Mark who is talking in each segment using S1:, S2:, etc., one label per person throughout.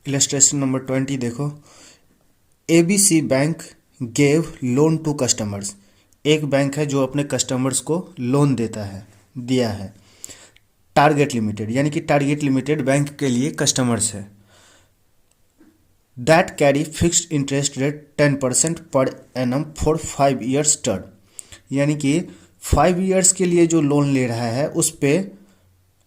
S1: Illustration number 20 देखो। ABC bank gave loan to customers. एक bank है जो अपने कस्टमर्स को लोन देता है, दिया है। टारगेट लिमिटेड, यानी कि टारगेट लिमिटेड बैंक के लिए कस्टमर्स है। That carry fixed interest rate 10% per annum for 5 years term. यानी कि 5 ईयर्स के लिए जो लोन ले रहा है उस पे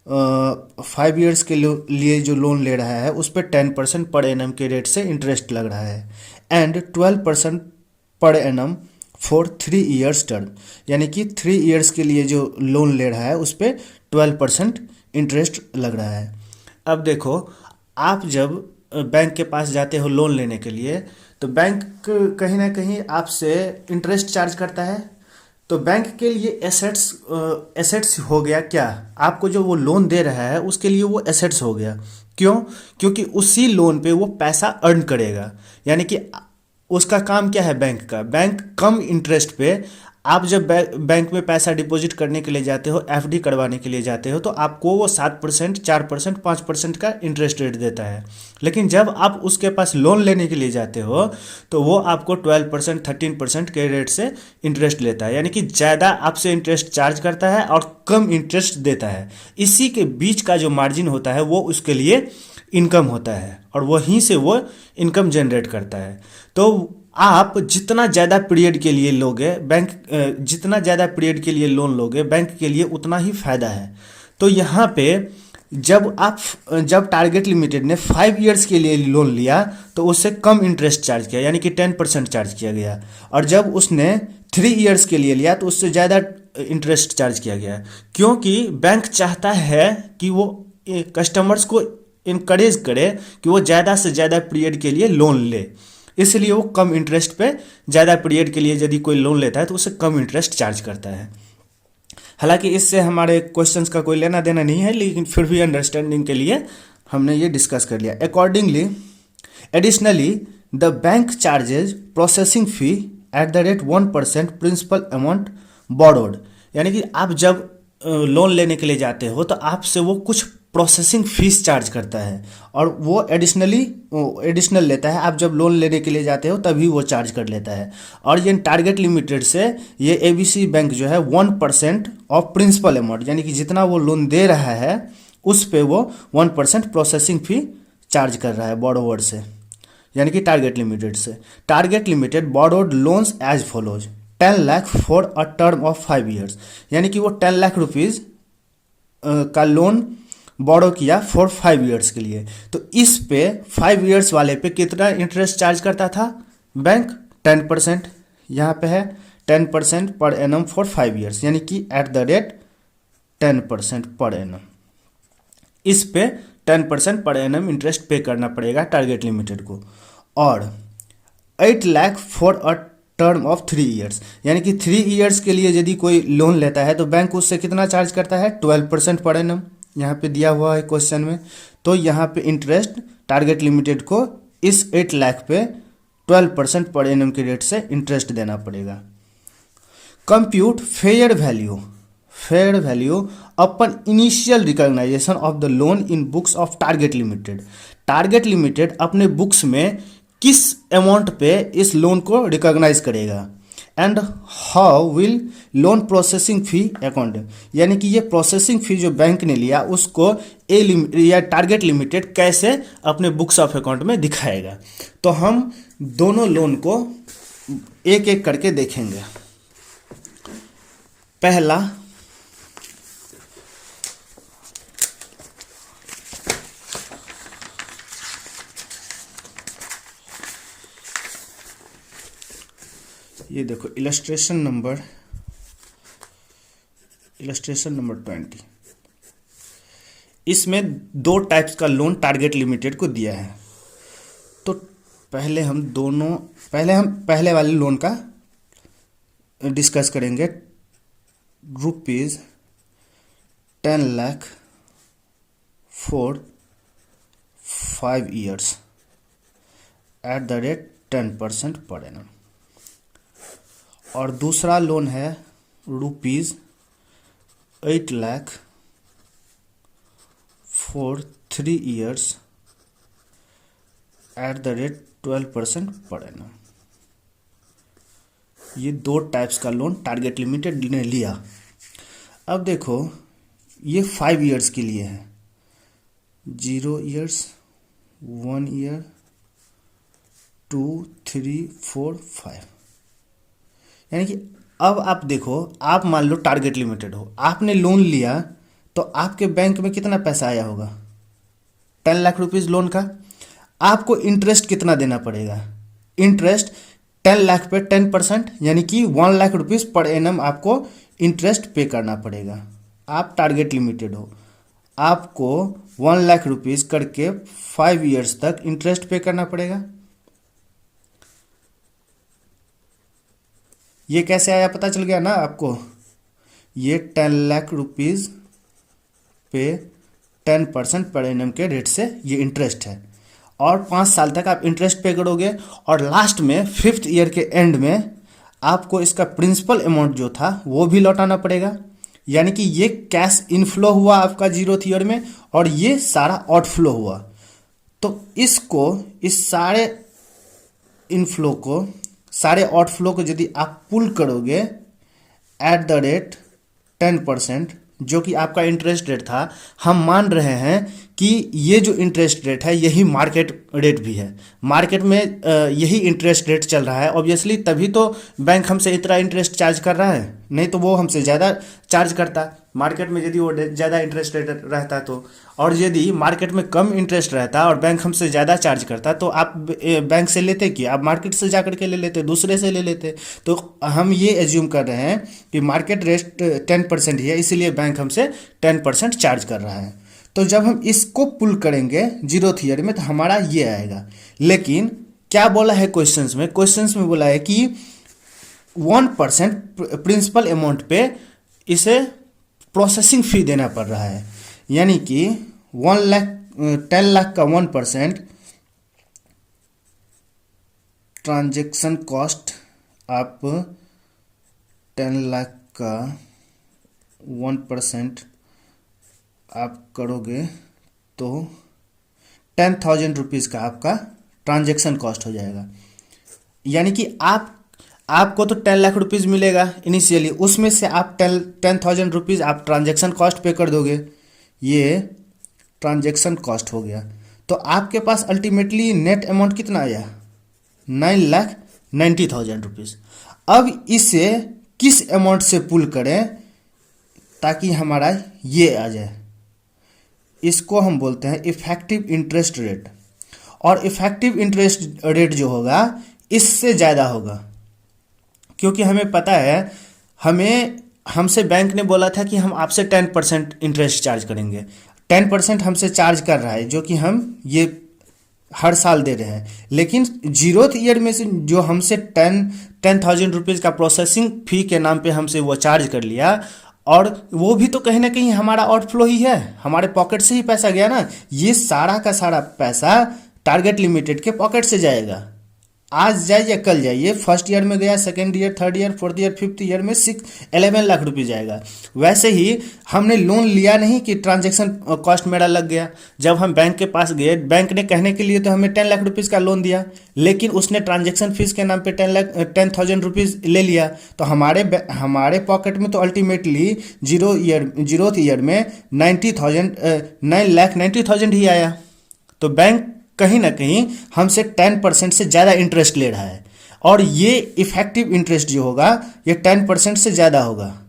S1: 5 ईयर्स के लिए जो लोन ले रहा है उस पर 10% पर एनम के रेट से इंटरेस्ट लग रहा है। And 12% per annum for 3 years term. यानी कि 3 ईयर्स के लिए जो लोन ले रहा है उस पर 12% इंटरेस्ट लग रहा है। अब देखो, आप जब बैंक के पास जाते हो लोन लेने के लिए, तो बैंक कहीं ना कहीं आपसे इंटरेस्ट चार्ज करता है। तो बैंक के लिए एसेट्स हो गया क्या, आपको जो वो लोन दे रहा है उसके लिए वो एसेट्स हो गया। क्यों? क्योंकि उसी लोन पे वो पैसा अर्न करेगा। यानी कि उसका काम क्या है बैंक का? बैंक कम इंटरेस्ट पे, आप जब बैंक में पैसा डिपॉजिट करने के लिए जाते हो, एफडी करवाने के लिए जाते हो, तो आपको वो 7%, 4%, 5% का इंटरेस्ट रेट देता है। लेकिन जब आप उसके पास लोन लेने के लिए जाते हो तो वो आपको 12%, 13% के रेट से इंटरेस्ट लेता है। यानी कि ज़्यादा आपसे इंटरेस्ट चार्ज करता है और कम इंटरेस्ट देता है। इसी के बीच का जो मार्जिन होता है वो उसके लिए इनकम होता है और वहीं से वो इनकम जनरेट करता है। तो आप जितना ज़्यादा पीरियड के लिए लोगे जितना ज़्यादा पीरियड के लिए लोन लोगे बैंक के लिए उतना ही फ़ायदा है। तो यहाँ पे जब टारगेट लिमिटेड ने 5 ईयर्स के लिए लोन लिया तो उससे कम इंटरेस्ट चार्ज किया, यानी कि 10% चार्ज किया गया। और जब उसने 3 ईयर्स के लिए लिया तो उससे ज़्यादा इंटरेस्ट चार्ज किया गया। क्योंकि बैंक चाहता है कि वो कस्टमर्स को इनकरेज करे कि वो ज़्यादा से ज़्यादा पीरियड के लिए लोन ले। इसलिए वो कम इंटरेस्ट पे ज़्यादा पीरियड के लिए यदि कोई लोन लेता है तो उससे कम इंटरेस्ट चार्ज करता है। हालांकि इससे हमारे क्वेश्चंस का कोई लेना देना नहीं है, लेकिन फिर भी अंडरस्टैंडिंग के लिए हमने ये डिस्कस कर लिया। Accordingly additionally the bank charges processing fee at the rate 1% principal amount borrowed. यानी कि आप जब लोन लेने के लिए जाते हो तो आपसे वो कुछ प्रोसेसिंग फीस चार्ज करता है और वो एडिशनल लेता है। आप जब लोन लेने के लिए जाते हो तभी वो चार्ज कर लेता है। और ये टारगेट लिमिटेड से ये ABC बैंक जो है 1% ऑफ प्रिंसिपल अमाउंट, यानी कि जितना वो लोन दे रहा है उस पे वो 1% प्रोसेसिंग फी चार्ज कर रहा है बोरोवर से, यानी कि टारगेट लिमिटेड से। Target Limited borrowed loans as follows 10 lakh for a term of 5 years. यानी कि वो 10 लाख रुपीज़ का लोन बोरो किया फॉर 5 ईयर्स के लिए। तो इस पे 5 ईयर्स वाले पे कितना इंटरेस्ट चार्ज करता था बैंक? 10%। यहाँ पे है 10% पर एनम फॉर 5 ईयर्स, यानी कि eight the rate 10% per annum. इस पे 10% पर एनम इंटरेस्ट पे करना पड़ेगा टारगेट लिमिटेड को। और 8 lakh for a term of 3 years, यानी कि 3 ईयर्स के लिए यदि कोई लोन लेता है तो बैंक उससे कितना चार्ज करता है? 12% पर एनम। यहाँ पे दिया हुआ है क्वेश्चन में। तो यहाँ पे इंटरेस्ट टारगेट लिमिटेड को इस 8 लाख पे 12% पर एनम के रेट से इंटरेस्ट देना पड़ेगा। Compute fair value upon initial recognisation of the loan in books of Target Limited. Target Limited अपने बुक्स में किस अमाउंट पे इस लोन को रिकॉग्नाइज करेगा। And how will loan processing fee account, यानी कि ये प्रोसेसिंग फी जो बैंक ने लिया उसको या टारगेट लिमिटेड कैसे अपने बुक्स ऑफ अकाउंट में दिखाएगा। तो हम दोनों लोन को एक एक करके देखेंगे। पहला, ये देखो इलस्ट्रेशन नंबर 20। इसमें 2 टाइप्स का लोन टारगेट लिमिटेड को दिया है। तो पहले हम पहले वाले लोन का डिस्कस करेंगे। ₹10 lakh for 5 years eight the rate 10% per annum. और दूसरा लोन है ₹8 lakh for 3 years eight the rate 12% per annum. ये दो टाइप्स का लोन टारगेट लिमिटेड ने लिया। अब देखो ये 5 ईयर्स के लिए है, 0 ईयर्स, 1 ईयर, 2, 3, 4, 5। यानी कि अब आप देखो, आप मान लो टारगेट लिमिटेड हो, आपने लोन लिया तो आपके बैंक में कितना पैसा आया होगा, 10 लाख रुपीज़ लोन का। आपको इंटरेस्ट कितना देना पड़ेगा, इंटरेस्ट 10 लाख पे 10%, यानी कि 1 लाख रुपीज़ पर एनम आपको इंटरेस्ट पे करना पड़ेगा। आप टारगेट लिमिटेड हो, आपको 1 लाख रुपीज़ करके 5 ईयर्स तक इंटरेस्ट पे करना पड़ेगा। ये कैसे आया पता चल गया ना आपको, ये 10 लाख रुपीज़ पे 10% पर एनम के रेट से ये इंटरेस्ट है, और 5 साल तक आप इंटरेस्ट पे करोगे, और लास्ट में 5th ईयर के एंड में आपको इसका प्रिंसिपल अमाउंट जो था वो भी लौटाना पड़ेगा। यानी कि ये कैश इनफ्लो हुआ आपका 0th ईयर में, और ये सारा आउटफ्लो हुआ। तो इसको, इस सारे इनफ्लो को, सारे आउटफ्लो को यदि आप पुल करोगे एट द रेट 10%, जो कि आपका इंटरेस्ट रेट था, हम मान रहे हैं कि ये जो इंटरेस्ट रेट है यही मार्केट रेट भी है, मार्केट में यही इंटरेस्ट रेट चल रहा है ऑब्वियसली, तभी तो बैंक हमसे इतना इंटरेस्ट चार्ज कर रहा है, नहीं तो वो हमसे ज़्यादा चार्ज करता मार्केट में यदि वो ज़्यादा इंटरेस्ट रेट रहता तो। और यदि मार्केट में कम इंटरेस्ट रहता और बैंक हमसे ज़्यादा चार्ज करता तो आप बैंक से लेते कि आप मार्केट से जा करके ले लेते, दूसरे से ले लेते। तो हम ये एज्यूम कर रहे हैं कि मार्केट रेट 10% ही है, इसीलिए बैंक हमसे 10% चार्ज कर रहा है। तो जब हम इसको पुल करेंगे 0th ईयर में तो हमारा ये आएगा। लेकिन क्या बोला है क्वेश्चंस में, क्वेश्चंस में बोला है कि 1% प्रिंसिपल अमाउंट पे इसे प्रोसेसिंग फ़ी देना पड़ रहा है। यानी कि 10 लाख का 1% ट्रांजैक्शन कॉस्ट, आप 10 लाख का 1% आप करोगे तो 10,000 रुपीज़ का आपका ट्रांजैक्शन कॉस्ट हो जाएगा। यानी कि आपको तो 10 लाख रुपीज़ मिलेगा इनिशियली, उसमें से आप 10,000 रुपीज़ आप ट्रांजैक्शन कॉस्ट पे कर दोगे, ये ट्रांजैक्शन कॉस्ट हो गया। तो आपके पास अल्टीमेटली नेट अमाउंट कितना आया, 9,90,000 रुपीज़। अब इसे किस अमाउंट से पुल करें ताकि हमारा ये आ जाए, इसको हम बोलते हैं इफ़ेक्टिव इंटरेस्ट रेट। और इफ़ेक्टिव इंटरेस्ट रेट जो होगा इससे ज़्यादा होगा, क्योंकि हमें पता है, हमसे बैंक ने बोला था कि हम आपसे 10% इंटरेस्ट चार्ज करेंगे, 10% हमसे चार्ज कर रहा है, जो कि हम ये हर साल दे रहे हैं। लेकिन 0th ईयर में से जो हमसे 10,000 रुपीज़ का प्रोसेसिंग फ़ी के नाम पे हमसे वो चार्ज कर लिया, और वो भी तो कहीं ना कहीं हमारा आउटफ्लो ही है, हमारे पॉकेट से ही पैसा गया ना। ये सारा का सारा पैसा टारगेट लिमिटेड के पॉकेट से जाएगा, आज जाए या कल जाए। ये 1st ईयर में गया, 2nd year, 3rd year, 4th year, 5th year में 11 लाख रुपये जाएगा। वैसे ही हमने लोन लिया नहीं कि ट्रांजैक्शन कॉस्ट मेरा लग गया। जब हम बैंक के पास गए, बैंक ने कहने के लिए तो हमें 10 लाख रुपीज़ का लोन दिया, लेकिन उसने ट्रांजैक्शन फीस के नाम पे 10,000 रुपीज़ ले लिया। तो हमारे पॉकेट में तो अल्टीमेटली 0th ईयर में 9,90,000 ही आया। तो बैंक कहीं ना कहीं हमसे 10% से ज़्यादा इंटरेस्ट ले रहा है, और ये इफ़ेक्टिव इंटरेस्ट जो होगा ये 10% से ज़्यादा होगा।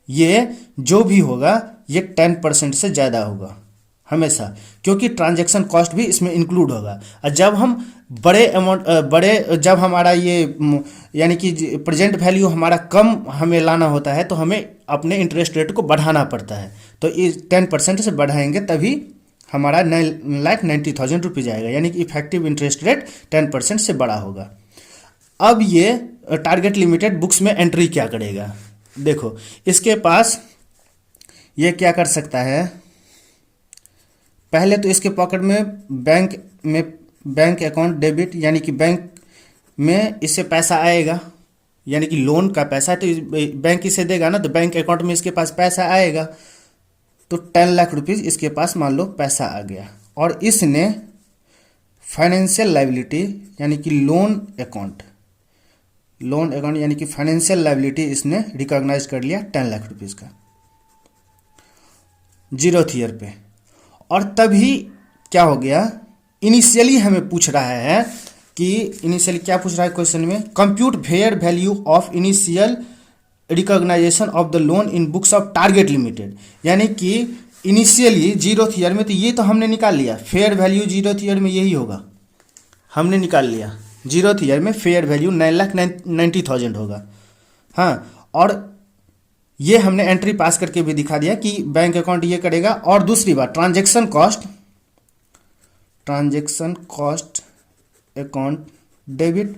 S1: ये जो भी होगा ये 10% से ज़्यादा होगा हमेशा, क्योंकि ट्रांजैक्शन कॉस्ट भी इसमें इंक्लूड होगा। और जब हम जब हमारा ये यानी कि प्रेजेंट वैल्यू हमारा कम हमें लाना होता है तो हमें अपने इंटरेस्ट रेट को बढ़ाना पड़ता है। तो इस 10% से बढ़ाएंगे तभी हमारा 9,90,000 रुपीज़ आएगा, यानी कि इफेक्टिव इंटरेस्ट रेट 10% से बड़ा होगा। अब ये टारगेट लिमिटेड बुक्स में एंट्री क्या करेगा, देखो इसके पास ये क्या कर सकता है। पहले तो इसके पॉकेट में बैंक अकाउंट डेबिट, यानी कि बैंक में इससे पैसा आएगा, यानी कि लोन का पैसा तो बैंक इसे देगा ना, तो बैंक अकाउंट में इसके पास पैसा आएगा। तो 10 लाख रुपीज़ इसके पास मान लो पैसा आ गया, और इसने फाइनेंशियल लाइबिलिटी यानी कि लोन अकाउंट यानी कि फाइनेंशियल लाइबिलिटी इसने रिकॉग्नाइज कर लिया 10 लाख रुपीज़ का 0th ईयर पे। और तभी क्या हो गया, इनिशियली हमें पूछ रहा है कि इनिशियली क्या पूछ रहा है क्वेश्चन में, compute fair value of initial recognisation of the loan in books of Target Limited. यानी कि इनिशियली 0th ईयर में तो ये तो हमने निकाल लिया, फेयर वैल्यू 0th ईयर में यही होगा, हमने निकाल लिया 0th ईयर में फेयर वैल्यू 9,90,000 होगा। हाँ, और ये हमने एंट्री पास करके भी दिखा दिया कि बैंक अकाउंट ये करेगा। और दूसरी बात, ट्रांजैक्शन कॉस्ट अकाउंट डेबिट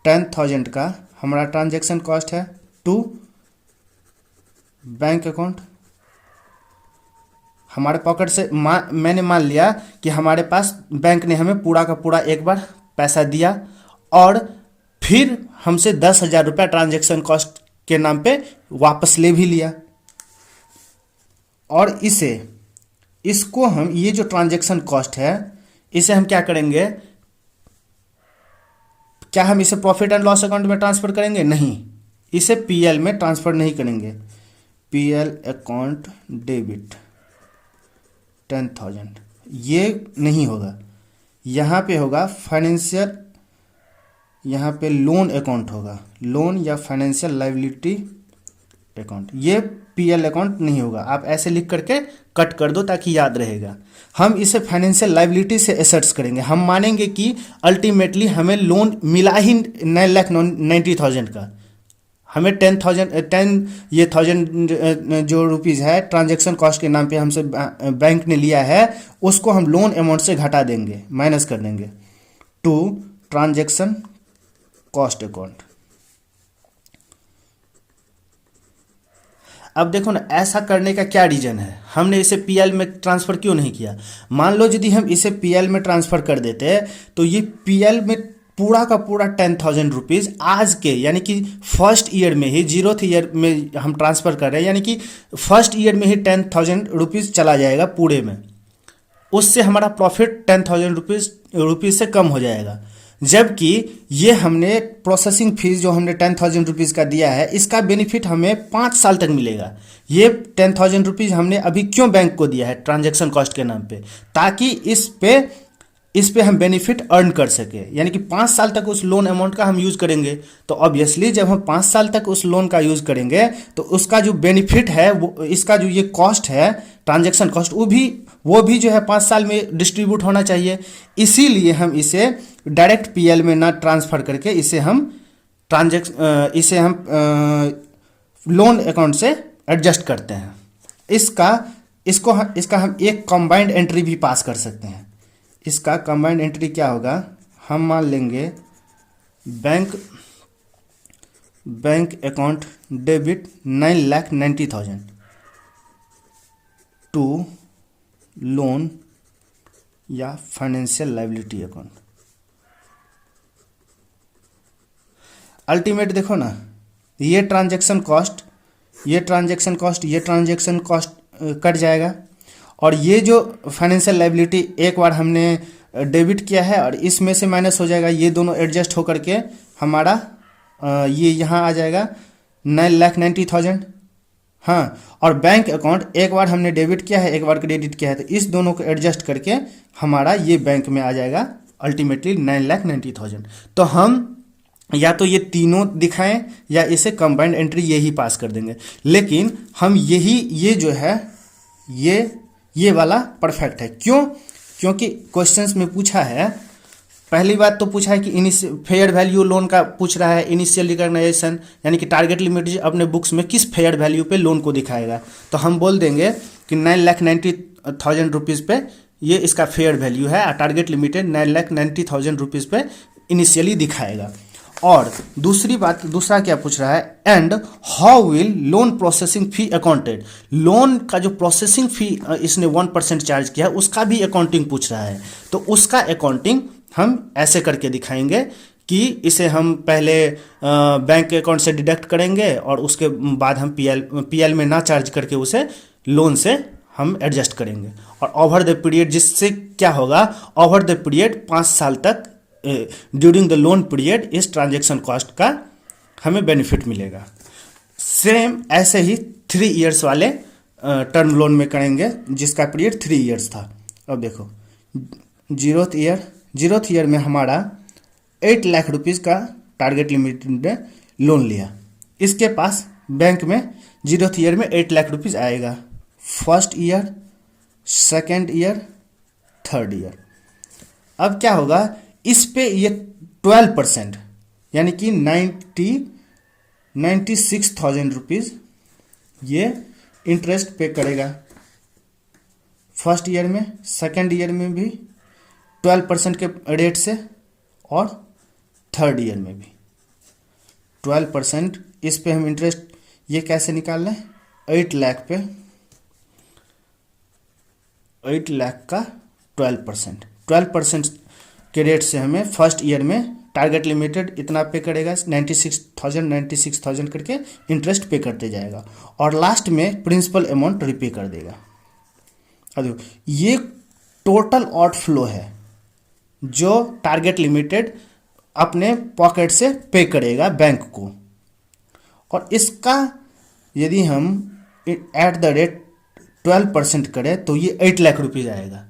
S1: 10,000 का हमारा ट्रांजैक्शन कॉस्ट है टू बैंक अकाउंट। हमारे पॉकेट से मैंने मान लिया कि हमारे पास बैंक ने हमें पूरा का पूरा एक बार पैसा दिया और फिर हमसे 10,000 रुपया ट्रांजैक्शन कॉस्ट के नाम पे वापस ले भी लिया। और इसको हम, ये जो ट्रांजैक्शन कॉस्ट है, इसे हम क्या करेंगे, क्या हम इसे प्रॉफिट एंड लॉस अकाउंट में ट्रांसफर करेंगे? नहीं, इसे पीएल में ट्रांसफर नहीं करेंगे। पीएल अकाउंट डेबिट 10,000 ये नहीं होगा, यहाँ पे होगा फाइनेंशियल, यहाँ पे लोन अकाउंट होगा, लोन या फाइनेंशियल लाइबिलिटी अकाउंट। ये पीएल अकाउंट नहीं होगा, आप ऐसे लिख करके कट कर दो ताकि याद रहेगा। हम इसे फाइनेंशियल लाइबिलिटी से एसेट्स करेंगे। हम मानेंगे कि अल्टीमेटली हमें लोन मिला ही 9,90,000 का, हमें 10,000 जो रुपीज़ है ट्रांजैक्शन कॉस्ट के नाम पे हमसे बैंक ने लिया है, उसको हम लोन अमाउंट से घटा देंगे, माइनस कर देंगे टू ट्रांजैक्शन कॉस्ट अकाउंट। अब देखो ना, ऐसा करने का क्या रीजन है, हमने इसे पीएल में ट्रांसफ़र क्यों नहीं किया? मान लो यदि हम इसे पीएल में ट्रांसफ़र कर देते तो ये पीएल में पूरा का पूरा 10,000 रुपीज़ आज के, यानी कि फर्स्ट ईयर में ही, 0th ईयर में हम ट्रांसफ़र कर रहे हैं, यानी कि फर्स्ट ईयर में ही 10,000 रुपीज़ चला जाएगा पूरे में। उससे हमारा प्रॉफिट 10,000 रुपीज़ से कम हो जाएगा। जबकि ये हमने प्रोसेसिंग फीस जो हमने 10,000 रुपीज़ का दिया है, इसका बेनिफिट हमें 5 साल तक मिलेगा। ये 10,000 रुपीज़ हमने अभी क्यों बैंक को दिया है ट्रांजैक्शन कॉस्ट के नाम पे, ताकि इस पे हम बेनिफिट अर्न कर सके, यानी कि 5 साल तक उस लोन अमाउंट का हम यूज़ करेंगे। तो ऑब्वियसली जब हम 5 साल तक उस लोन का यूज़ करेंगे तो उसका जो बेनिफिट है, वो इसका जो ये कॉस्ट है ट्रांजैक्शन कॉस्ट, वो भी जो है 5 साल में डिस्ट्रीब्यूट होना चाहिए। इसीलिए हम इसे डायरेक्ट पीएल में ना ट्रांसफ़र करके इसे हम लोन अकाउंट से एडजस्ट करते हैं। इसका हम एक कंबाइंड एंट्री भी पास कर सकते हैं। इसका कंबाइंड एंट्री क्या होगा, हम मान लेंगे bank account debit 9,90,000 to loan या फाइनेंशियल लाइबिलिटी अकाउंट। अल्टीमेट देखो ना, ये ट्रांजैक्शन कॉस्ट कट जाएगा, और ये जो फाइनेंशियल लाइबिलिटी एक बार हमने डेबिट किया है और इसमें से माइनस हो जाएगा, ये दोनों एडजस्ट होकर के हमारा ये यहाँ आ जाएगा 9,90,000। हाँ, और बैंक अकाउंट एक बार हमने डेबिट किया है, एक बार क्रेडिट किया है, तो इस दोनों को एडजस्ट करके हमारा ये बैंक में आ जाएगा अल्टीमेटली 9,90,000। तो हम या तो ये तीनों दिखाएं या इसे कंबाइंड एंट्री यही पास कर देंगे, लेकिन हम ये जो है ये वाला परफेक्ट है। क्यों? क्योंकि क्वेश्चंस में पूछा है, पहली बात तो पूछा है कि फेयर वैल्यू लोन का पूछ रहा है, इनिशियल रिकॉग्नाइजेशन यानी कि टारगेट लिमिट अपने बुक्स में किस फेयर वैल्यू पे लोन को दिखाएगा। तो हम बोल देंगे कि 9,90,000 रुपीज़ पे ये इसका फेयर वैल्यू है, और टारगेट लिमिटेड 9,90,000 रुपीज़ पे इनिशियली दिखाएगा। और दूसरा क्या पूछ रहा है, and how will loan processing fee accounted. Loan का जो प्रोसेसिंग फी इसने 1% चार्ज किया है, उसका भी अकाउंटिंग पूछ रहा है। तो उसका अकाउंटिंग हम ऐसे करके दिखाएंगे कि इसे हम पहले बैंक अकाउंट से डिडक्ट करेंगे और उसके बाद हम पीएल में ना चार्ज करके उसे लोन से हम एडजस्ट करेंगे। और ओवर द पीरियड, जिससे क्या होगा, ओवर द पीरियड 5 साल तक ड्यूरिंग द लोन पीरियड इस ट्रांजैक्शन कॉस्ट का हमें बेनिफिट मिलेगा। सेम ऐसे ही 3 इयर्स वाले टर्म लोन में करेंगे जिसका पीरियड 3 इयर्स था। अब देखो जीरोथ ईयर में हमारा 8 लाख रुपीज़ का टारगेट लिमिट ने लोन लिया। इसके पास बैंक में जीरोथ ईयर में 8 लाख रुपीज़ आएगा, first year, second year, third year. अब क्या होगा, इस पे ये 12% यानी कि 96,000 रुपीज़ ये इंटरेस्ट पे करेगा फर्स्ट ईयर में, सेकेंड ईयर में भी 12% के रेट से, और थर्ड ईयर में भी 12%। इस पे हम इंटरेस्ट ये कैसे निकाल लें, 8 लाख पे 8 लाख का 12% के रेट से हमें फर्स्ट ईयर में टारगेट लिमिटेड इतना पे करेगा, 96,000 करके इंटरेस्ट पे करते जाएगा, और लास्ट में प्रिंसिपल अमाउंट रिपे कर देगा। अब देखो ये टोटल आउटफ्लो है जो टारगेट लिमिटेड अपने पॉकेट से पे करेगा बैंक को। और इसका यदि हम एट द रेट 12% करें तो ये 8 लाख रुपीज़ आएगा।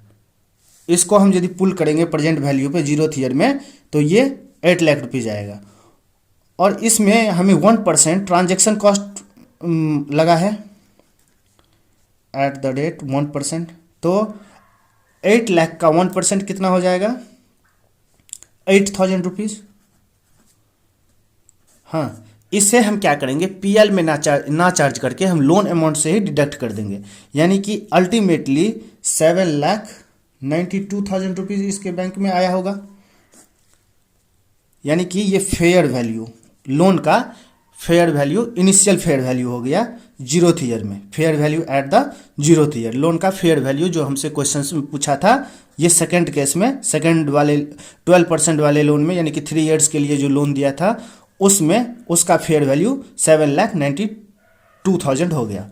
S1: इसको हम यदि पुल करेंगे प्रेजेंट वैल्यू पे जीरोथ ईयर में तो ये 8 लाख रुपीज़ आएगा। और इसमें हमें 1% ट्रांजैक्शन कॉस्ट लगा है एट द रेट 1%, तो 8 लाख का 1% कितना हो जाएगा, 8,000 रुपीज़। हाँ, इससे हम क्या करेंगे, पीएल में ना चार्ज करके हम लोन अमाउंट से ही डिडक्ट कर देंगे, यानी कि अल्टीमेटली 7,92,000 रुपीज़ इसके बैंक में आया होगा। यानी कि ये फेयर वैल्यू, लोन का fair value, initial fair value हो गया जीरोथ ईयर में, fair value at the zeroth year. Loan का फेयर वैल्यू जो हमसे क्वेश्चन में पूछा था, ये सेकंड केस में, सेकंड वाले 12% वाले लोन में, यानी कि 3 इयर्स के लिए जो लोन दिया था उसमें उसका फेयर वैल्यू 7,92,000 हो गया।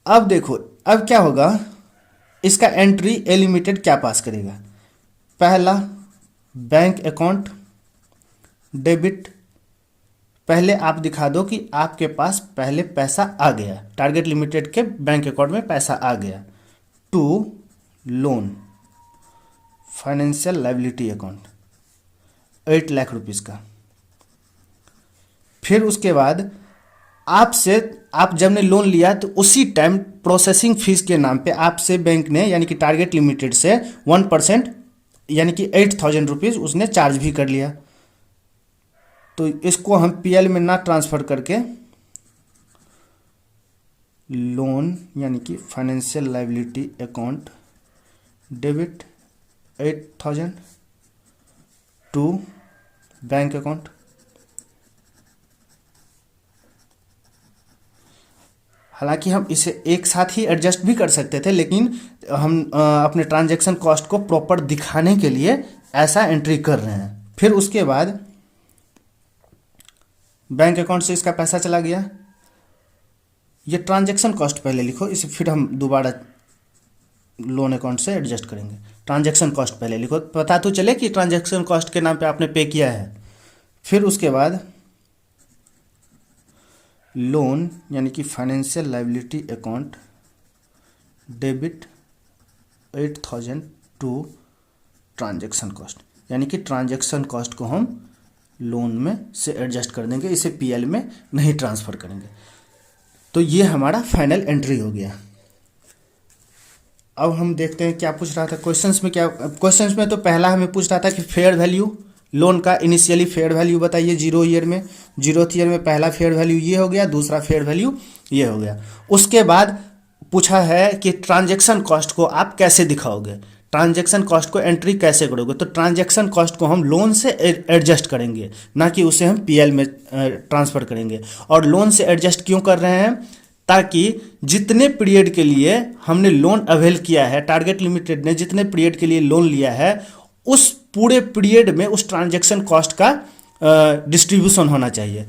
S1: अब देखो अब क्या होगा, इसका एंट्री ए लिमिटेड क्या पास करेगा, पहला बैंक अकाउंट डेबिट। पहले आप दिखा दो कि आपके पास पहले पैसा आ गया, टारगेट लिमिटेड के बैंक अकाउंट में पैसा आ गया। To loan financial liability account 8 lakh rupees का। फिर उसके बाद आप जब ने लोन लिया तो उसी टाइम प्रोसेसिंग फीस के नाम पे आपसे बैंक ने, यानी कि टारगेट लिमिटेड से 1% यानी कि 8,000 रुपीज़ उसने चार्ज भी कर लिया। तो इसको हम पीएल में ना ट्रांसफ़र करके लोन यानी कि financial liability account debit 8,000 to bank account. हालांकि हम इसे एक साथ ही एडजस्ट भी कर सकते थे, लेकिन हम अपने ट्रांजैक्शन कॉस्ट को प्रॉपर दिखाने के लिए ऐसा एंट्री कर रहे हैं। फिर उसके बाद बैंक अकाउंट से इसका पैसा चला गया, ये ट्रांजैक्शन कॉस्ट पहले लिखो, इसे फिर हम दोबारा लोन अकाउंट से एडजस्ट करेंगे। ट्रांजैक्शन कॉस्ट पहले लिखो, पता तो चले कि ट्रांजैक्शन कॉस्ट के नाम पे आपने पे किया है। फिर उसके बाद लोन यानी कि financial liability account debit 8,000 to transaction cost, यानी कि ट्रांजैक्शन कॉस्ट को हम लोन में से एडजस्ट कर देंगे, इसे पीएल में नहीं ट्रांसफ़र करेंगे। तो ये हमारा फाइनल एंट्री हो गया। अब हम देखते हैं क्या पूछ रहा था क्वेश्चंस में। क्वेश्चंस में तो पहला हमें पूछ रहा था कि फेयर वैल्यू, लोन का इनिशियली फेयर वैल्यू बताइए जीरोथ ईयर में पहला फेयर वैल्यू ये हो गया, दूसरा फेयर वैल्यू ये हो गया। उसके बाद पूछा है कि ट्रांजैक्शन कॉस्ट को आप कैसे दिखाओगे, ट्रांजैक्शन कॉस्ट को एंट्री कैसे करोगे। तो ट्रांजैक्शन कॉस्ट को हम लोन से एडजस्ट करेंगे, ना कि उसे हम पीएल में ट्रांसफ़र करेंगे। और लोन से एडजस्ट क्यों कर रहे हैं, ताकि जितने पीरियड के लिए हमने लोन अवेल किया है, टारगेट लिमिटेड ने जितने पीरियड के लिए लोन लिया है, उस पूरे पीरियड में उस ट्रांजैक्शन कॉस्ट का डिस्ट्रीब्यूशन होना चाहिए।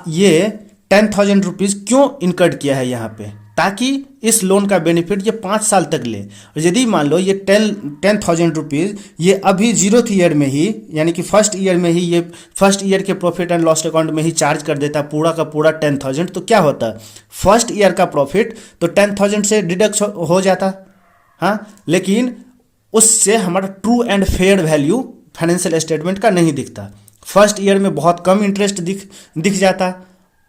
S1: ये 10,000 रुपीज़ क्यों इनकर्ड किया है यहाँ पे, ताकि इस लोन का बेनिफिट ये 5 साल तक ले। और यदि मान लो ये 10,000 रुपीज़ ये अभी 0th ईयर में ही, यानी कि फर्स्ट ईयर में ही, ये फर्स्ट ईयर के प्रॉफिट एंड लॉस अकाउंट में ही चार्ज कर देता पूरा का पूरा 10,000, तो क्या होता? फर्स्ट ईयर का प्रॉफिट तो 10,000 से डिडक्ट हो जाता। हाँ, लेकिन उससे हमारा true and fair value financial statement का नहीं दिखता। फर्स्ट ईयर में बहुत कम इंटरेस्ट दिख जाता,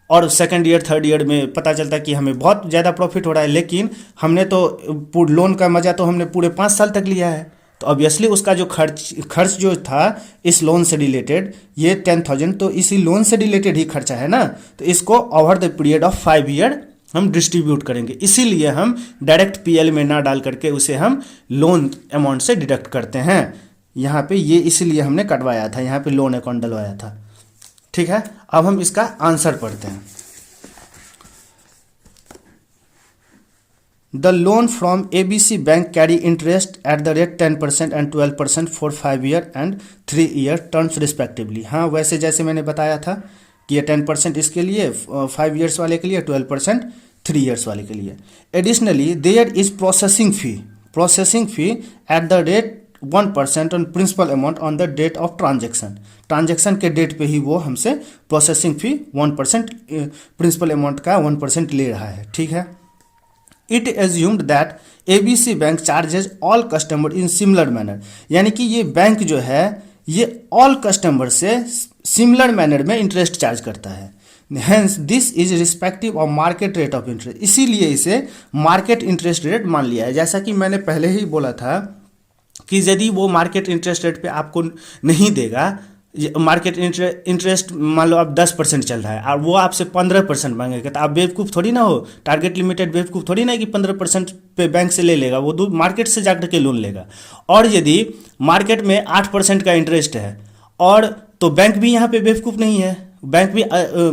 S1: और सेकंड ईयर थर्ड ईयर में पता चलता कि हमें बहुत ज़्यादा प्रॉफिट हो रहा है, लेकिन हमने तो लोन का मज़ा तो हमने पूरे 5 साल तक लिया है। तो ऑब्वियसली उसका जो खर्च जो था इस लोन से रिलेटेड, ये 10,000 तो इसी लोन से रिलेटेड ही खर्चा है ना, तो इसको over the period of 5 year हम डिस्ट्रीब्यूट करेंगे। इसीलिए हम डायरेक्ट पीएल में ना डाल करके उसे हम लोन अमाउंट से डिडक्ट करते हैं। यहाँ पे ये इसीलिए हमने कटवाया था, यहाँ पे लोन अकाउंट डलवाया था। ठीक है, अब हम इसका आंसर पढ़ते हैं। The loan from ABC bank carry interest eight the rate 10% and 12% for 5 year and 3 year terms respectively. हाँ, वैसे जैसे मैंने बताया था कि ये 10% इसके लिए, 5 ईयर्स वाले के लिए, 12% 3 ईयर्स वाले के लिए। Additionally there is processing fee at the rate 1% on principal amount on the date of transaction के डेट पे ही वो हमसे प्रोसेसिंग फी 1% प्रिंसिपल अमाउंट का 1% ले रहा है। ठीक है, it assumed that ABC bank charges all customer in similar manner, यानी कि ये बैंक जो है ये ऑल कस्टमर से सिमिलर मैनर में इंटरेस्ट चार्ज करता है। Hence this is respective of market rate of interest, इसीलिए इसे मार्केट इंटरेस्ट रेट मान लिया है। जैसा कि मैंने पहले ही बोला था कि यदि वो मार्केट इंटरेस्ट रेट पे आपको नहीं देगा, मार्केट इंटरेस्ट मान लो अब 10% चल रहा है और वो आपसे 15% मांगेगा, तो आप बेवकूफ़ थोड़ी ना हो। टारगेट लिमिटेड बेवकूफ़ थोड़ी ना है कि 15% पे बैंक से ले लेगा, वो दूर मार्केट से जाकर के लोन लेगा। और यदि मार्केट में 8% का इंटरेस्ट है और तो बैंक भी यहाँ पे बेवकूफ़ नहीं है, बैंक भी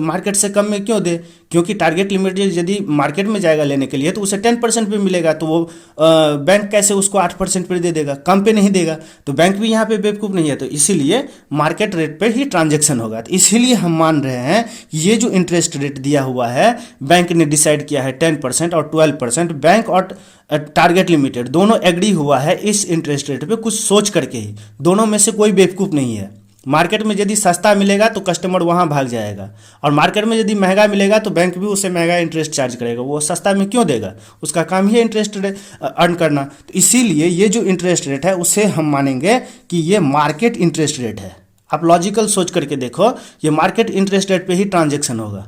S1: मार्केट से कम में क्यों दे? क्योंकि टारगेट लिमिटेड यदि मार्केट में जाएगा लेने के लिए तो उसे 10% पे मिलेगा, तो वो बैंक कैसे उसको 8% पे दे देगा? कम पे नहीं देगा। तो बैंक भी यहाँ पे बेवकूफ़ नहीं है, तो इसीलिए मार्केट रेट पे ही ट्रांजेक्शन होगा। तो इसीलिए हम मान रहे हैं ये जो इंटरेस्ट रेट दिया हुआ है बैंक ने डिसाइड किया है 10% और 12%, बैंक और टारगेट लिमिटेड दोनों एग्री हुआ है इस इंटरेस्ट रेट पे कुछ सोच करके ही। दोनों में से कोई बेवकूफ़ नहीं है। मार्केट में यदि सस्ता मिलेगा तो कस्टमर वहाँ भाग जाएगा, और मार्केट में यदि महंगा मिलेगा तो बैंक भी उसे महंगा इंटरेस्ट चार्ज करेगा। वो सस्ता में क्यों देगा? उसका काम ही है इंटरेस्ट अर्न करना। तो इसीलिए ये जो इंटरेस्ट रेट है उसे हम मानेंगे कि ये मार्केट इंटरेस्ट रेट है। आप लॉजिकल सोच करके देखो, ये मार्केट इंटरेस्ट रेट पे ही ट्रांजेक्शन होगा।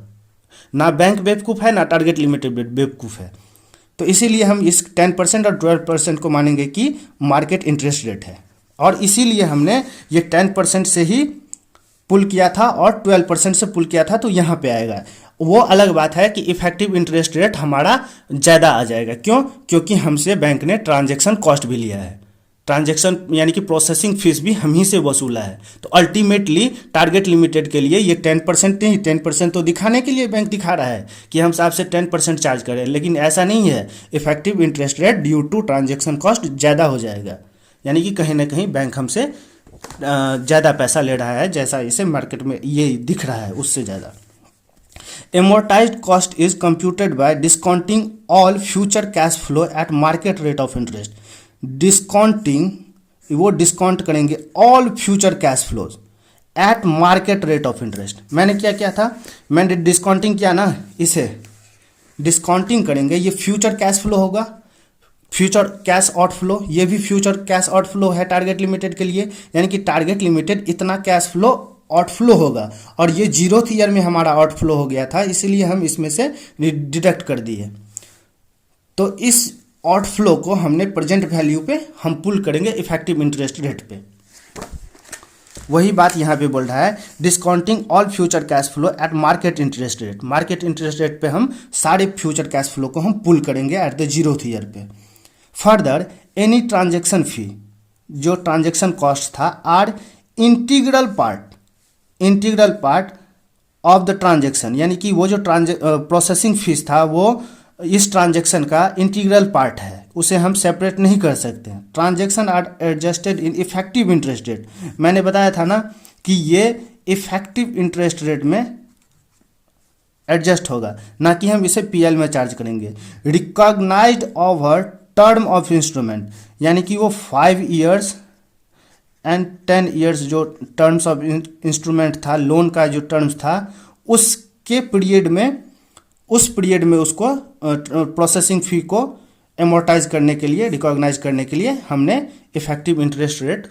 S1: ना बैंक बेवकूफ़ है, ना टारगेट लिमिटेड बेवकूफ़ है। तो इसीलिए हम इस 10% और 12% को मानेंगे कि मार्केट इंटरेस्ट रेट है, और इसीलिए हमने ये 10% से ही पुल किया था और 12% से पुल किया था, तो यहाँ पे आएगा। वो अलग बात है कि इफेक्टिव इंटरेस्ट रेट हमारा ज़्यादा आ जाएगा। क्यों? क्योंकि हमसे बैंक ने ट्रांजैक्शन कॉस्ट भी लिया है, ट्रांजैक्शन यानी कि प्रोसेसिंग फीस भी हम ही से वसूला है। तो अल्टीमेटली टारगेट लिमिटेड के लिए ये 10% नहीं, 10% तो दिखाने के लिए बैंक दिखा रहा है कि हम आपसे 10% चार्ज करें, लेकिन ऐसा नहीं है। Effective interest rate due to transaction cost ज़्यादा हो जाएगा, यानी कि कहीं ना कहीं बैंक हमसे ज़्यादा पैसा ले रहा है, जैसा इसे मार्केट में ये दिख रहा है उससे ज़्यादा। Amortized cost is computed by discounting all future cash flow at market rate of interest. Discounting, वो डिस्काउंट करेंगे all future cash flows at market rate of interest। मैंने क्या किया था? मैंने डिस्काउंटिंग किया ना, इसे डिस्काउंटिंग करेंगे। ये फ्यूचर कैश फ्लो होगा, फ्यूचर कैश आउटफ्लो, ये भी फ्यूचर कैश आउटफ्लो है टारगेट लिमिटेड के लिए, यानी कि टारगेट लिमिटेड इतना कैश फ्लो आउटफ्लो होगा, और ये 0th ईयर में हमारा आउटफ्लो हो गया था, इसीलिए हम इसमें से डिडक्ट कर दिए। तो इस आउटफ्लो को हमने प्रेजेंट वैल्यू पे हम पुल करेंगे इफेक्टिव इंटरेस्ट रेट पे। वही बात यहाँ पे बोल रहा है, discounting all future cash flow eight market interest rate. Market interest rate पे हम सारे फ्यूचर कैश फ्लो को हम पुल करेंगे एट द 0th ईयर पे। फर्दर एनी ट्रांजेक्शन फी, जो ट्रांजेक्शन कॉस्ट था, are integral part of the transaction, यानी कि वो जो प्रोसेसिंग फीस था वो इस ट्रांजेक्शन का इंटीग्रल पार्ट है, उसे हम सेपरेट नहीं कर सकते हैं। Transaction are adjusted in effective interest rate. मैंने बताया था ना कि ये इफेक्टिव इंटरेस्ट रेट में एडजस्ट होगा, ना कि हम इसे पीएल में चार्ज करेंगे। Recognised over term of instrument, यानी कि वो 5 ईयर्स एंड 10 ईयर्स जो टर्म्स ऑफ इंस्ट्रूमेंट था, लोन का जो टर्म्स था, उसके पीरियड में, उस पीरियड में उसको प्रोसेसिंग फ़ी को एमोर्टाइज करने के लिए, रिकॉग्नाइज करने के लिए हमने इफेक्टिव इंटरेस्ट रेट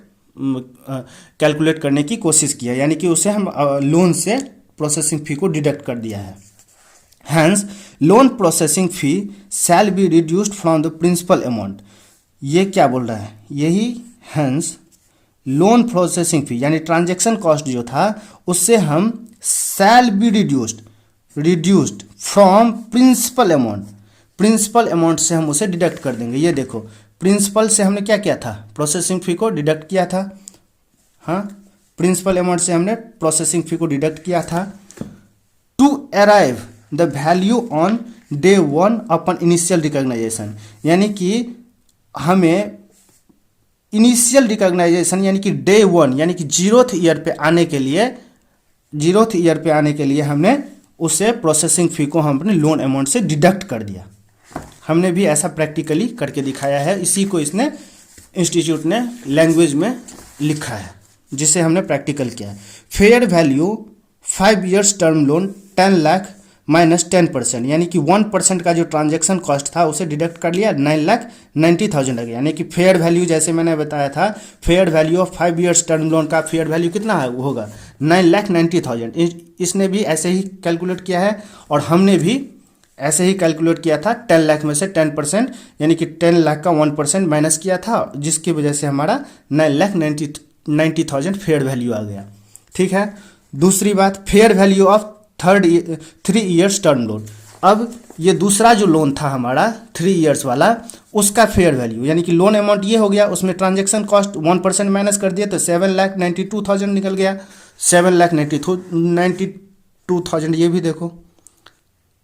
S1: कैलकुलेट करने की कोशिश की है, यानी कि उसे हम लोन से प्रोसेसिंग फ़ी को डिडक्ट कर दिया है। Hence loan processing fee shall be reduced from the principal amount. ये क्या बोल रहा है, यही हैंस लोन प्रोसेसिंग फ़ी यानी ट्रांजैक्शन कॉस्ट जो था उससे हम shall be reduced from principal amount, principal amount से हम उसे डिडक्ट कर देंगे। ये देखो, प्रिंसिपल से हमने क्या किया था, प्रोसेसिंग फ़ी को डिडक्ट किया था। हाँ, प्रिंसिपल अमाउंट से हमने प्रोसेसिंग फ़ी को डिडक्ट किया था। To arrive the value on day 1 upon initial recognisation, यानी कि हमें इनिशियल रिकॉग्नाइजेशन यानी कि डे 1 यानी कि 0th ईयर पे आने के लिए हमने उसे प्रोसेसिंग फ़ी को हम अपने लोन अमाउंट से डिडक्ट कर दिया। हमने भी ऐसा प्रैक्टिकली करके दिखाया है, इसी को इसने इंस्टीट्यूट ने लैंग्वेज में लिखा है, जिसे हमने प्रैक्टिकल किया है। Fair value 5 years term loan 10 lakh minus 10%, यानी कि 1% का जो ट्रांजैक्शन कॉस्ट था उसे डिडक्ट कर लिया, 9,90,000 आ गया। यानी कि फेयर वैल्यू, जैसे मैंने बताया था, fair value of 5 years term loan का फेयर वैल्यू कितना है, होगा 9,90,000। इसने भी ऐसे ही कैलकुलेट किया है और हमने भी ऐसे ही कैलकुलेट किया था। 10 लाख में से 10% यानी कि 10 लाख का 1% माइनस किया था, जिसकी वजह से हमारा 9,90,000 फेयर वैल्यू आ गया। ठीक है। दूसरी बात, fair value of 3 years term loan. अब ये दूसरा जो लोन था हमारा 3 ईयर्स वाला, उसका फेयर वैल्यू यानी कि लोन अमाउंट ये हो गया, उसमें ट्रांजैक्शन कॉस्ट 1% माइनस कर दिया तो 7,92,000 निकल गया। 7,92,000 ये भी देखो,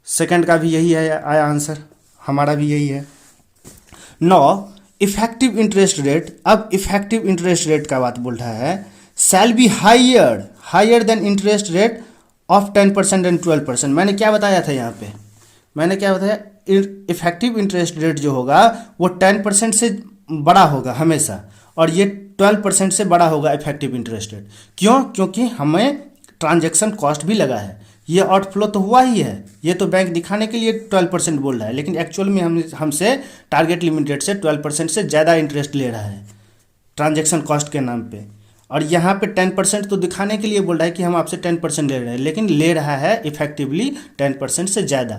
S1: सेकंड का भी यही है आया आंसर, हमारा भी यही है। नौ इफेक्टिव इंटरेस्ट रेट, अब इफेक्टिव इंटरेस्ट रेट का बात बोल रहा है, shall be higher than interest rate of 10% and 12%। मैंने क्या बताया था यहाँ पे, मैंने क्या बताया, इफेक्टिव इंटरेस्ट रेट जो होगा वो 10% से बड़ा होगा हमेशा, और ये 12% से बड़ा होगा इफेक्टिव इंटरेस्ट रेट। क्यों? क्योंकि हमें ट्रांजैक्शन कॉस्ट भी लगा है। ये आउटफ्लो तो हुआ ही है, ये तो बैंक दिखाने के लिए 12% बोल रहा है, लेकिन एक्चुअल में हमसे टारगेट लिमिटेड से 12% से ज़्यादा इंटरेस्ट ले रहा है ट्रांजैक्शन कॉस्ट के नाम पे। और यहाँ पे 10% तो दिखाने के लिए बोल रहा है कि हम आपसे 10% ले रहे हैं, लेकिन ले रहा है इफेक्टिवली 10% से ज़्यादा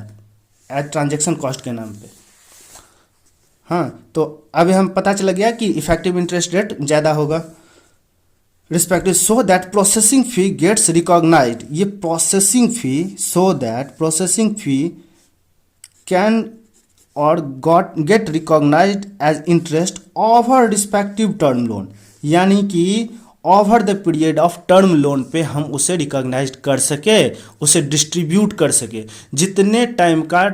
S1: एज ट्रांजैक्शन कॉस्ट के नाम पे। हाँ, तो अभी हम पता चला गया कि इफेक्टिव इंटरेस्ट रेट ज़्यादा होगा respective, so that processing fee gets recognised. ये processing fee, so that processing fee can or get recognised as interest over respective term loan, यानी कि over the period of term loan पे हम उसे recognise कर सके, उसे डिस्ट्रीब्यूट कर सके। जितने टाइम का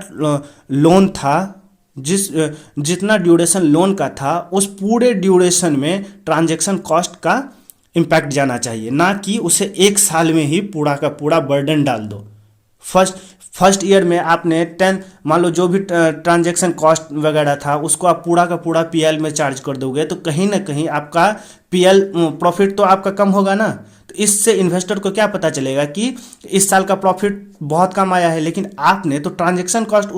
S1: लोन था, जितना ड्यूरेशन लोन का था, उस पूरे ड्यूरेशन में ट्रांजैक्शन कॉस्ट का इम्पैक्ट जाना चाहिए, ना कि उसे 1 साल में ही पूरा का पूरा बर्डन डाल दो। फर्स्ट ईयर में आपने 10, मान लो जो भी ट्रांजैक्शन कॉस्ट वगैरह था उसको आप पूरा का पूरा पीएल में चार्ज कर दोगे, तो कहीं ना कहीं आपका पीएल प्रॉफिट तो आपका कम होगा ना। तो इससे इन्वेस्टर को क्या पता चलेगा कि इस साल का प्रॉफिट बहुत कम आया है, लेकिन आपने तो ट्रांजैक्शन कॉस्ट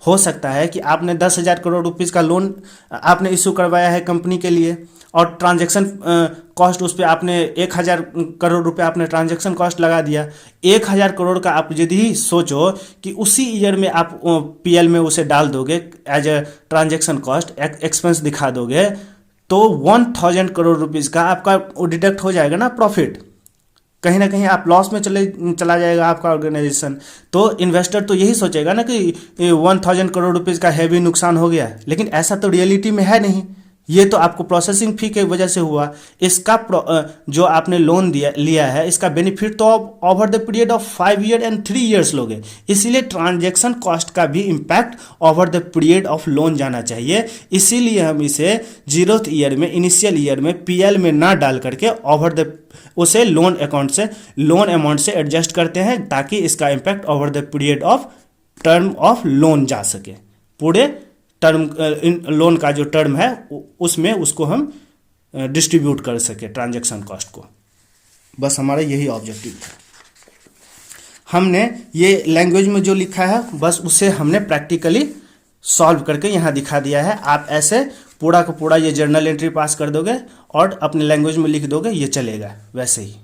S1: हो सकता है कि आपने 10,000 करोड़ रुपीज़ का लोन आपने इशू करवाया है कंपनी के लिए, और ट्रांजैक्शन कॉस्ट उस पर आपने 1,000 करोड़ रुपए आपने ट्रांजैक्शन कॉस्ट लगा दिया। 1,000 करोड़ का आप यदि सोचो कि उसी ईयर में आप पीएल में उसे डाल दोगे as a transaction cost expense दिखा दोगे, तो 1,000 करोड़ रुपीज़ का आपका डिडक्ट हो जाएगा ना प्रॉफिट। कहीं ना कहीं आप लॉस में चला जाएगा आपका ऑर्गेनाइजेशन। तो इन्वेस्टर तो यही सोचेगा ना कि 1,000 करोड़ रुपीज़ का हैवी नुकसान हो गया, लेकिन ऐसा तो रियलिटी में है नहीं। ये तो आपको प्रोसेसिंग फी की वजह से हुआ। इसका जो आपने लोन लिया है, इसका बेनिफिट तो आप over the period of 5 year and 3 years लोगे, इसीलिए ट्रांजैक्शन कॉस्ट का भी impact over the period of loan जाना चाहिए। इसीलिए हम इसे 0th ईयर में, इनिशियल ईयर में पीएल में ना डाल करके ओवर द उसे लोन अमाउंट से एडजस्ट करते हैं, ताकि इसका impact over the period of term of loan जा सके। पूरे टर्म लोन का जो टर्म है उसमें उसको हम डिस्ट्रीब्यूट कर सके ट्रांजैक्शन कॉस्ट को। बस हमारा यही ऑब्जेक्टिव था। हमने ये लैंग्वेज में जो लिखा है बस उसे हमने प्रैक्टिकली सॉल्व करके यहाँ दिखा दिया है। आप ऐसे पूरा का पूरा ये जर्नल एंट्री पास कर दोगे और अपने लैंग्वेज में लिख दोगे, ये चलेगा वैसे ही।